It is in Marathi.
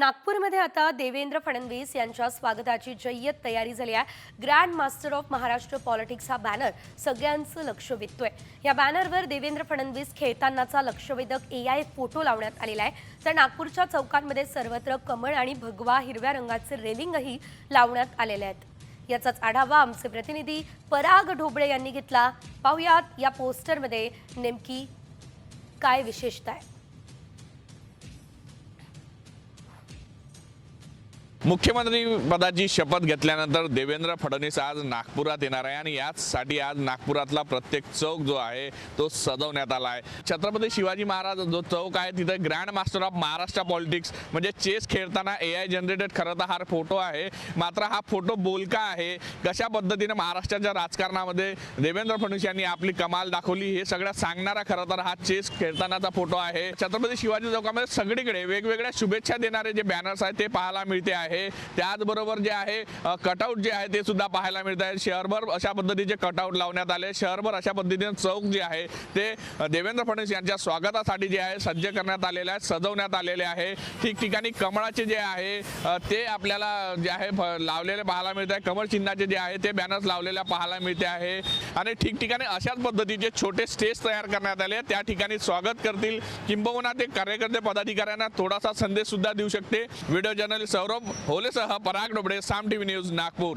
नागपूरमध्ये आता देवेंद्र फडणवीस यांच्या स्वागताची जय्यत तयारी झाली आहे। Grand master of Maharashtra politics हा बॅनर सगळ्यांचं लक्ष वेधतोय। या बॅनरवर देवेंद्र फडणवीस खेळतानाचा लक्षवेधक एआय फोटो लावण्यात आलेला आहे। तर नागपूरच्या चौकांमध्ये सर्वत्र कमळ आणि भगवा हिरव्या रंगाचे रेलिंगही लावण्यात आलेले आहेत। याचाच आढावा आमचे प्रतिनिधी पराग ढोबळे यांनी घेतला। पाहुयात या पोस्टरमध्ये नेमकी काय विशेषता आहे। मुख्यमंत्री पदाची शपथ घेतल्यानंतर देवेंद्र फडणवीस आज नागपुरात येणार आहे आणि याचसाठी आज नागपुरातला प्रत्येक चौक जो आहे तो सजवण्यात आला आहे। छत्रपती शिवाजी महाराज जो चौक आहे तिथे grand master of Maharashtra politics म्हणजे चेस खेळताना एआय जनरेटेड खरं तर हा फोटो आहे, मात्र हा फोटो बोलका आहे। कशा पद्धतीने महाराष्ट्राच्या राजकारणामध्ये देवेंद्र फडणवीस यांनी आपली कमाल दाखवली हे सगळं सांगणारा खरं तर हा चेस खेळतानाचा फोटो आहे। छत्रपती शिवाजी चौकामध्ये सगळीकडे वेगवेगळ्या शुभेच्छा देणारे जे बॅनर्स आहेत ते पाहायला मिळते आहे। त्याचबरोबर जे आहे कटआउट जे आहे ते सुद्धा पाहायला मिळत आहे। शहरभर अशा पद्धतीचे कटआउट लावण्यात आले। शहरभर अशा पद्धतीने चौक जे आहे ते देवेंद्र फडणवीस यांच्या स्वागतासाठी जे आहे सज्ज करण्यात आलेले आहे, सजवण्यात आलेले आहे। ठिकठिकाणी कमळाचे जे आहे ते आपल्याला जे आहे लावलेले पाहायला मिळत आहे। कमळ चिन्हाचे जे आहे ते बॅनर्स लावलेले पाहायला मिळते आहे आणि ठिकठिकाणी अशाच पद्धतीचे छोटे स्टेज तयार करण्यात आले। त्या ठिकाणी स्वागत करतील, किंबहुना ते कार्यकर्ते पदाधिकाऱ्यांना थोडासा संदेश सुद्धा देऊ शकते। व्हिडिओ जर्नलिस्ट सौरभ होलेसह पराग ढोबळे, साम टीव्ही न्यूज, नागपूर।